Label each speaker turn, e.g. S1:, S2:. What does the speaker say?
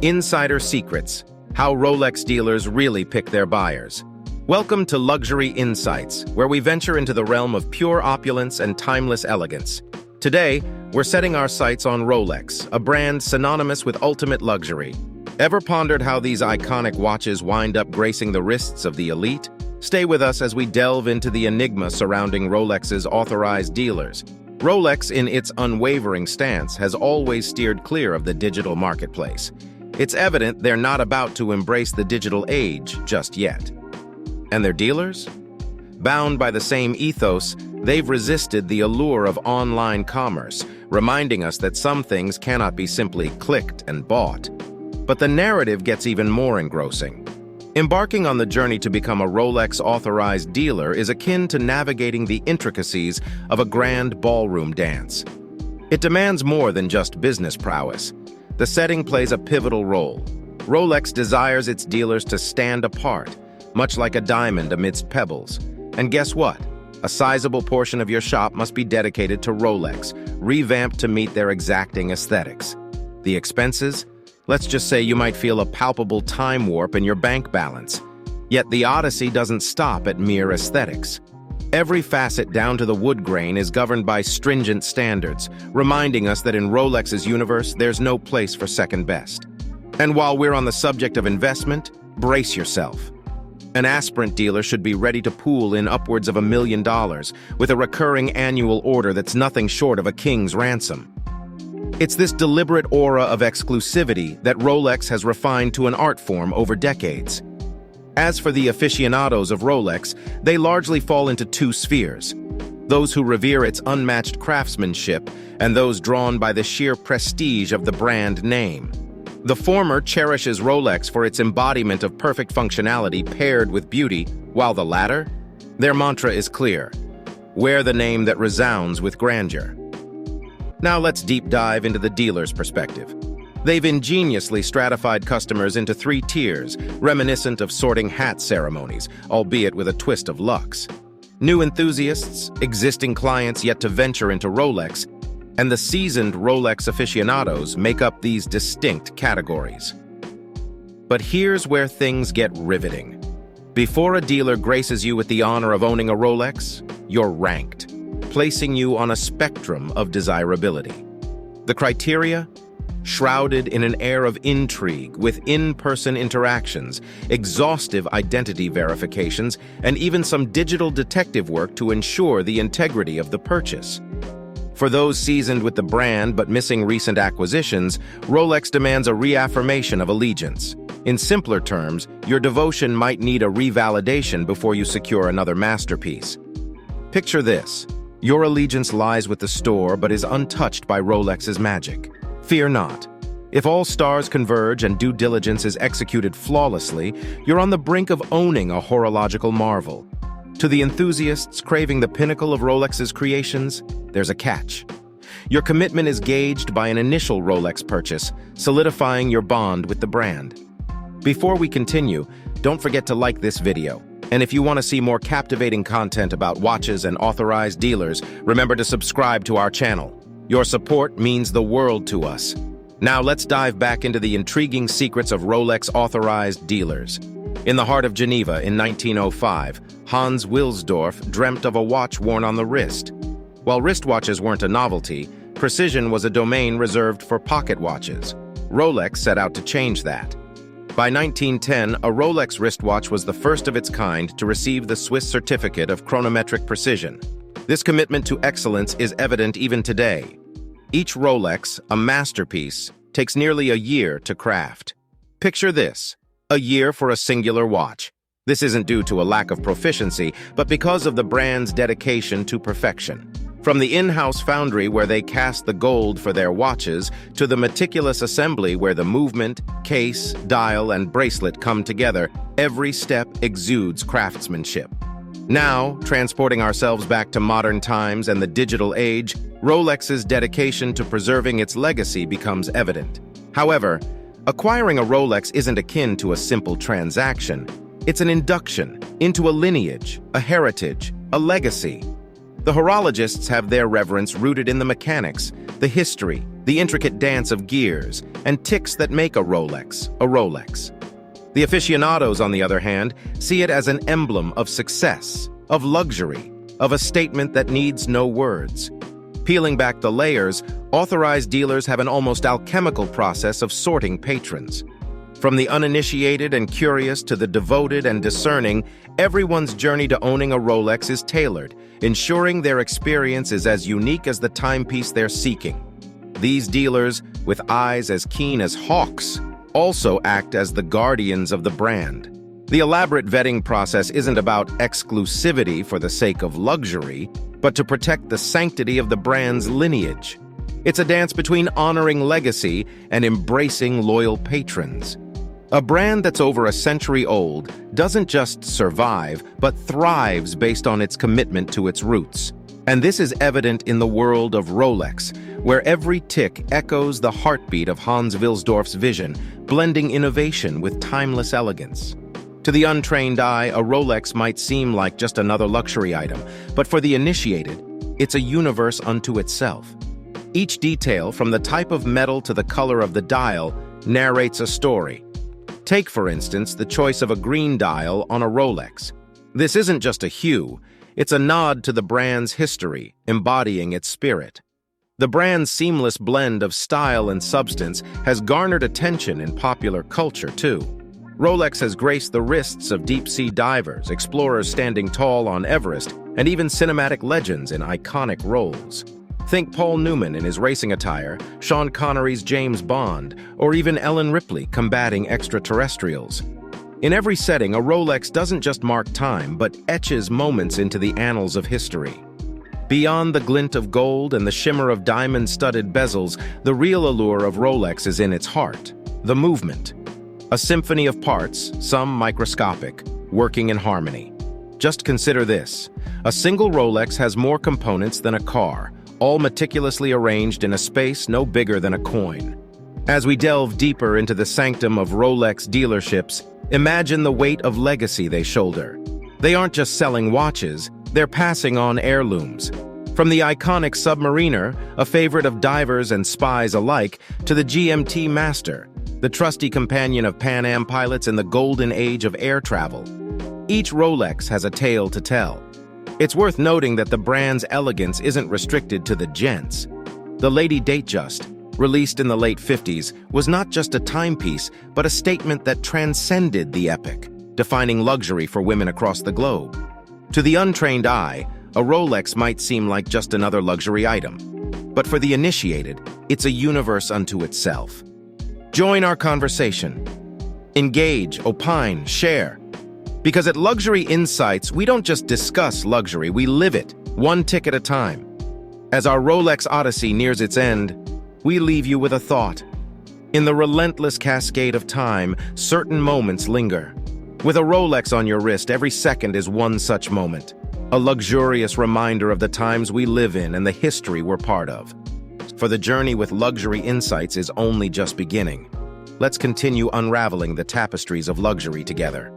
S1: Insider Secrets: How Rolex Dealers Really Pick Their Buyers. Welcome to Luxury Insights, where we venture into the realm of pure opulence and timeless elegance. Today, we're setting our sights on Rolex, a brand synonymous with ultimate luxury. Ever pondered how these iconic watches wind up gracing the wrists of the elite? Stay with us as we delve into the enigma surrounding Rolex's authorized dealers. Rolex, in its unwavering stance, has always steered clear of the digital marketplace. It's evident they're not about to embrace the digital age just yet. And their dealers? Bound by the same ethos, they've resisted the allure of online commerce, reminding us that some things cannot be simply clicked and bought. But the narrative gets even more engrossing. Embarking on the journey to become a Rolex-authorized dealer is akin to navigating the intricacies of a grand ballroom dance. It demands more than just business prowess. The setting plays a pivotal role. Rolex desires its dealers to stand apart, much like a diamond amidst pebbles. And guess what? A sizable portion of your shop must be dedicated to Rolex, revamped to meet their exacting aesthetics. The expenses? Let's just say you might feel a palpable time warp in your bank balance. Yet the odyssey doesn't stop at mere aesthetics. Every facet down to the wood grain is governed by stringent standards, reminding us that in Rolex's universe, there's no place for second best. And while we're on the subject of investment, brace yourself. An aspirant dealer should be ready to pool in upwards of $1 million, with a recurring annual order that's nothing short of a king's ransom. It's this deliberate aura of exclusivity that Rolex has refined to an art form over decades. As for the aficionados of Rolex, they largely fall into two spheres: those who revere its unmatched craftsmanship and those drawn by the sheer prestige of the brand name. The former cherishes Rolex for its embodiment of perfect functionality paired with beauty, while the latter? Their mantra is clear: wear the name that resounds with grandeur. Now let's deep dive into the dealer's perspective. They've ingeniously stratified customers into three tiers, reminiscent of sorting hat ceremonies, albeit with a twist of luxe. New enthusiasts, existing clients yet to venture into Rolex, and the seasoned Rolex aficionados make up these distinct categories. But here's where things get riveting. Before a dealer graces you with the honor of owning a Rolex, you're ranked, placing you on a spectrum of desirability. The criteria? Shrouded in an air of intrigue with in-person interactions, exhaustive identity verifications, and even some digital detective work to ensure the integrity of the purchase. For those seasoned with the brand but missing recent acquisitions, Rolex demands a reaffirmation of allegiance. In simpler terms, your devotion might need a revalidation before you secure another masterpiece. Picture this: your allegiance lies with the store but is untouched by Rolex's magic. Fear not. If all stars converge and due diligence is executed flawlessly, you're on the brink of owning a horological marvel. To the enthusiasts craving the pinnacle of Rolex's creations, there's a catch. Your commitment is gauged by an initial Rolex purchase, solidifying your bond with the brand. Before we continue, don't forget to like this video. And if you want to see more captivating content about watches and authorized dealers, remember to subscribe to our channel. Your support means the world to us. Now let's dive back into the intriguing secrets of Rolex-authorized dealers. In the heart of Geneva in 1905, Hans Wilsdorf dreamt of a watch worn on the wrist. While wristwatches weren't a novelty, precision was a domain reserved for pocket watches. Rolex set out to change that. By 1910, a Rolex wristwatch was the first of its kind to receive the Swiss Certificate of Chronometric Precision. This commitment to excellence is evident even today. Each Rolex, a masterpiece, takes nearly a year to craft. Picture this: a year for a singular watch. This isn't due to a lack of proficiency, but because of the brand's dedication to perfection. From the in-house foundry where they cast the gold for their watches, to the meticulous assembly where the movement, case, dial, and bracelet come together, every step exudes craftsmanship. Now, transporting ourselves back to modern times and the digital age, Rolex's dedication to preserving its legacy becomes evident. However, acquiring a Rolex isn't akin to a simple transaction. It's an induction into a lineage, a heritage, a legacy. The horologists have their reverence rooted in the mechanics, the history, the intricate dance of gears and ticks that make a Rolex a Rolex. The aficionados, on the other hand, see it as an emblem of success, of luxury, of a statement that needs no words. Peeling back the layers, authorized dealers have an almost alchemical process of sorting patrons. From the uninitiated and curious to the devoted and discerning, everyone's journey to owning a Rolex is tailored, ensuring their experience is as unique as the timepiece they're seeking. These dealers, with eyes as keen as hawks, also act as the guardians of the brand. The elaborate vetting process isn't about exclusivity for the sake of luxury, but to protect the sanctity of the brand's lineage. It's a dance between honoring legacy and embracing loyal patrons. A brand that's over a century old doesn't just survive, but thrives based on its commitment to its roots. And this is evident in the world of Rolex, where every tick echoes the heartbeat of Hans Wilsdorf's vision, blending innovation with timeless elegance. To the untrained eye, a Rolex might seem like just another luxury item, but for the initiated, it's a universe unto itself. Each detail, from the type of metal to the color of the dial, narrates a story. Take, for instance, the choice of a green dial on a Rolex. This isn't just a hue, it's a nod to the brand's history, embodying its spirit. The brand's seamless blend of style and substance has garnered attention in popular culture, too. Rolex has graced the wrists of deep-sea divers, explorers standing tall on Everest, and even cinematic legends in iconic roles. Think Paul Newman in his racing attire, Sean Connery's James Bond, or even Ellen Ripley combating extraterrestrials. In every setting, a Rolex doesn't just mark time, but etches moments into the annals of history. Beyond the glint of gold and the shimmer of diamond-studded bezels, the real allure of Rolex is in its heart, the movement. A symphony of parts, some microscopic, working in harmony. Just consider this. A single Rolex has more components than a car, all meticulously arranged in a space no bigger than a coin. As we delve deeper into the sanctum of Rolex dealerships, imagine the weight of legacy they shoulder. They aren't just selling watches, they're passing on heirlooms. From the iconic Submariner, a favorite of divers and spies alike, to the GMT Master, the trusty companion of Pan Am pilots in the golden age of air travel. Each Rolex has a tale to tell. It's worth noting that the brand's elegance isn't restricted to the gents. The Lady Datejust, released in the late 50s, was not just a timepiece, but a statement that transcended the epic, defining luxury for women across the globe. To the untrained eye, a Rolex might seem like just another luxury item. But for the initiated, it's a universe unto itself. Join our conversation. Engage, opine, share. Because at Luxury Insights, we don't just discuss luxury, we live it, one tick at a time. As our Rolex Odyssey nears its end, we leave you with a thought. In the relentless cascade of time, certain moments linger. With a Rolex on your wrist, every second is one such moment. A luxurious reminder of the times we live in and the history we're part of. For the journey with Luxury Insights is only just beginning. Let's continue unraveling the tapestries of luxury together.